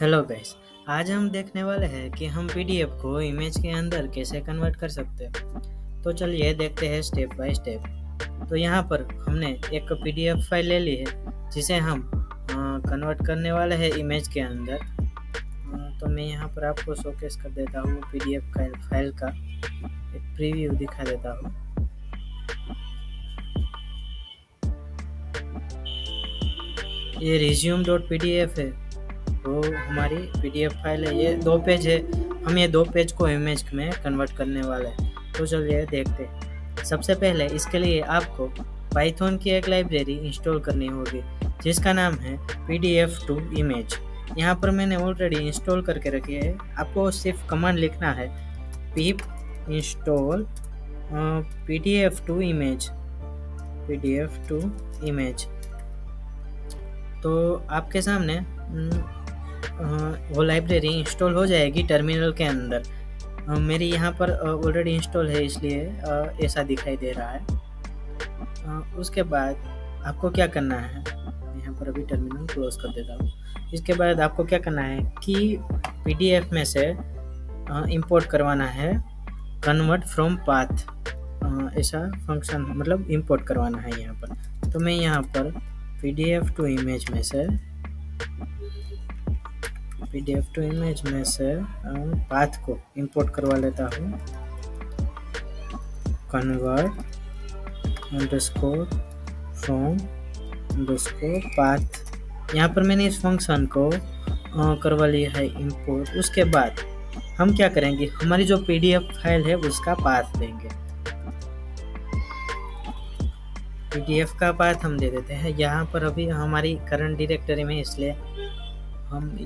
Hello guys. आज हम देखने वाले हैं कि हम पीडीएफ को इमेज के अंदर कैसे कन्वर्ट कर सकते हैं। तो चलिए देखते हैं स्टेप बाय स्टेप। तो यहाँ पर हमने एक पीडीएफ फाइल ले ली है जिसे हम कन्वर्ट करने वाले हैं इमेज के अंदर। तो मैं यहाँ पर आपको शोकेस कर देता हूँ पीडीएफ फाइल का एक प्रीव्यू दिखा देता हूँ। ये resume.pdf है, वो हमारी पीडीएफ फाइल है। ये 2 पेज है, हम ये 2 पेज को इमेज में कन्वर्ट करने वाले हैं। तो चलिए देखते हैं। सबसे पहले इसके लिए आपको पाइथन की एक लाइब्रेरी इंस्टॉल करनी होगी जिसका नाम है pdf2image। यहाँ पर मैंने ऑलरेडी इंस्टॉल करके रखी है। आपको सिर्फ कमांड लिखना है pip install pdf2image। तो आपके सामने वो लाइब्रेरी इंस्टॉल हो जाएगी टर्मिनल के अंदर। मेरी यहाँ पर ऑलरेडी इंस्टॉल है इसलिए ऐसा दिखाई दे रहा है। उसके बाद आपको क्या करना है, यहाँ पर अभी टर्मिनल क्लोज कर देता हूँ। इसके बाद आपको क्या करना है कि पीडीएफ में से इंपोर्ट करवाना है कन्वर्ट फ्रॉम पाथ, ऐसा फंक्शन मतलब इंपोर्ट करवाना है यहाँ पर। तो मैं यहाँ पर pdf2image में से पाथ को इंपोर्ट करवा लेता हूँ। Convert underscore from underscore path, यहाँ पर मैंने इस फंक्शन को करवा लिया है इंपोर्ट। उसके बाद हम क्या करेंगे, हमारी जो पीडीएफ फाइल है उसका पाथ देंगे। पीडीएफ का पाथ हम दे देते हैं यहाँ पर अभी हमारी करंट डायरेक्टरी में, इसलिए हम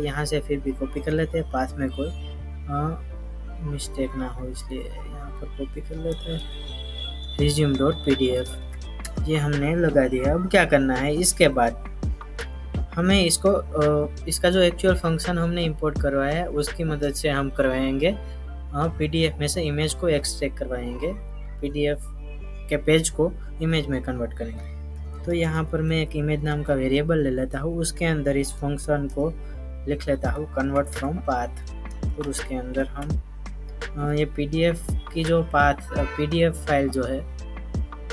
यहाँ से फिर भी कॉपी कर लेते हैं। पाथ में कोई मिस्टेक ना हो इसलिए यहाँ पर कॉपी कर लेते हैं। resume.pdf ये हमने लगा दिया। अब क्या करना है, इसके बाद हमें इसको इसका जो एक्चुअल फंक्शन हमने इंपोर्ट करवाया है उसकी मदद से हम करवाएंगे पीडीएफ में से इमेज को एक्सट्रैक्ट करवाएंगे, पीडीएफ के पेज को इमेज में कन्वर्ट करेंगे। तो यहाँ पर मैं एक इमेज नाम का वेरिएबल ले लेता हूँ, उसके अंदर इस फंक्शन को लिख लेता हूँ कन्वर्ट फ्रॉम पाथ। और उसके अंदर हम ये पीडीएफ की जो पीडीएफ फाइल जो है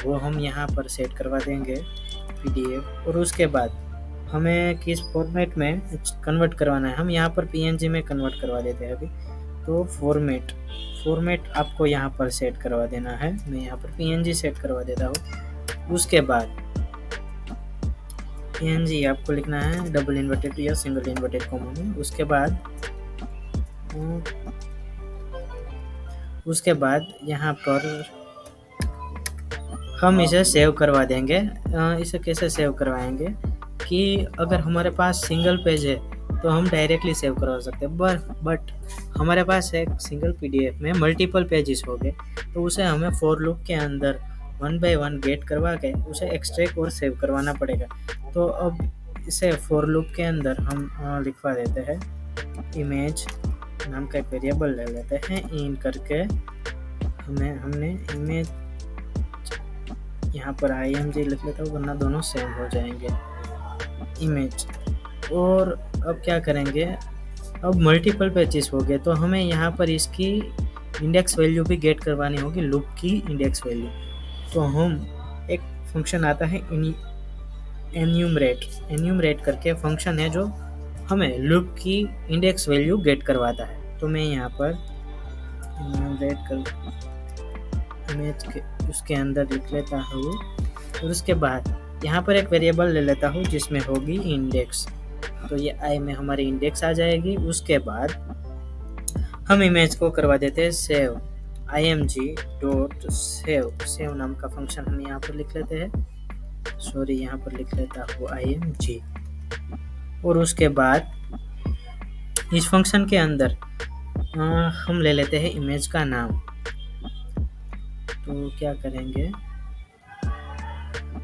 वो हम यहाँ पर सेट करवा देंगे पीडीएफ। और उसके बाद हमें किस फॉर्मेट में कन्वर्ट करवाना है, हम यहाँ पर पीएनजी में कन्वर्ट करवा देते हैं अभी। तो फॉर्मेट आपको यहाँ पर सेट करवा देना है। मैं यहाँ पर पीएनजी सेट करवा देता हूँ। उसके बाद पीएनजी आपको लिखना है डबल इन्वर्टेड या सिंगल इन्वर्टेड कॉमा में। उसके बाद यहाँ पर हम इसे सेव करवा देंगे। इसे कैसे सेव करवाएंगे कि अगर हमारे पास सिंगल पेज है तो हम डायरेक्टली सेव करवा सकते हैं, बट हमारे पास एक सिंगल पीडीएफ में मल्टीपल पेजेस हो गए तो उसे हमें फॉर लूप के अंदर 1 by 1 गेट करवा के उसे एक्सट्रैक्ट और सेव करवाना पड़ेगा। तो अब इसे फॉर लूप के अंदर हम लिखवा देते हैं इमेज नाम का एक वेरिएबल ले लेते हैं इन करके। हमने इमेज यहाँ पर img लिख लेता हूँ वरना दोनों सेम हो जाएंगे इमेज। और अब क्या करेंगे, अब मल्टीपल पेजेस हो गए तो हमें यहाँ पर इसकी इंडेक्स वैल्यू भी गेट करवानी होगी, लूप की इंडेक्स वैल्यू। तो हम एक फंक्शन आता है एन्यूमरेट करके फंक्शन है जो हमें लूप की इंडेक्स वैल्यू गेट करवाता है। तो मैं यहाँ पर एन्यूमरेट कर इमेज के उसके अंदर लिख लेता हूँ। और उसके बाद यहाँ पर एक वेरिएबल ले लेता हूँ जिसमें होगी इंडेक्स। तो ये आई में हमारी इंडेक्स आ जाएगी। उसके बाद हम इमेज को करवा देते हैं सेव img.save नाम का फंक्शन हम यहाँ पर लिख लेते हैं। यहाँ पर लिख लेता हूँ img। और उसके बाद इस फंक्शन के अंदर हम ले लेते हैं इमेज का नाम। तो क्या करेंगे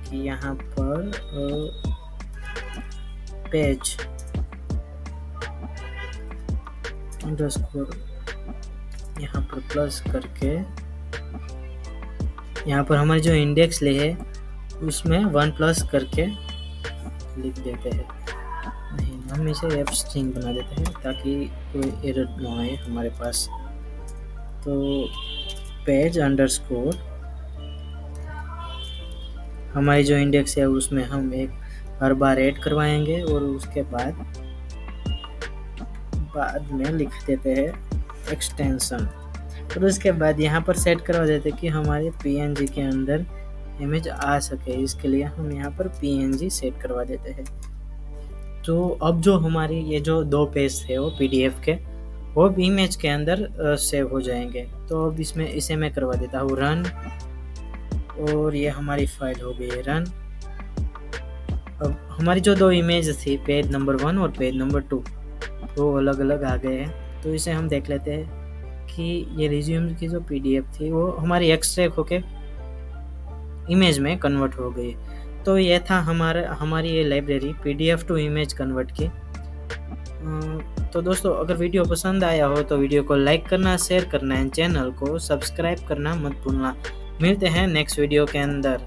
कि यहाँ पर पेज अंडरस्कोर यहाँ पर प्लस करके यहाँ पर हमारी जो इंडेक्स ली है उसमें 1 प्लस करके लिख देते हैं। नहीं हम इसे एफ स्ट्रिंग बना देते हैं ताकि कोई एरर ना आए हमारे पास। तो पेज अंडरस्कोर हमारी जो इंडेक्स है उसमें हम एक हर बार ऐड करवाएंगे और उसके बाद में लिख देते हैं एक्सटेंशन। और उसके बाद यहाँ पर सेट करवा देते हैं कि हमारे पीएनजी के अंदर इमेज आ सके, इसके लिए हम यहाँ पर पीएनजी सेट करवा देते हैं। तो अब जो हमारी ये जो 2 पेज थे वो पीडीएफ के, वो भी इमेज के अंदर सेव हो जाएंगे। तो अब इसमें इसे मैं करवा देता हूँ रन, और ये हमारी फाइल हो गई रन। अब हमारी जो 2 इमेज थी, पेज नंबर 1 और पेज नंबर 2, वो अलग अलग आ गए हैं। तो इसे हम देख लेते हैं कि ये रिज्यूम की जो पीडीएफ थी वो हमारी एक्सट्रैक्ट होके इमेज में कन्वर्ट हो गई। तो ये था हमारी ये library PDF to image convert की। तो दोस्तों, अगर वीडियो पसंद आया हो तो वीडियो को लाइक करना, शेयर करना है, चैनल को सब्सक्राइब करना मत भूलना। मिलते हैं नेक्स्ट वीडियो के अंदर।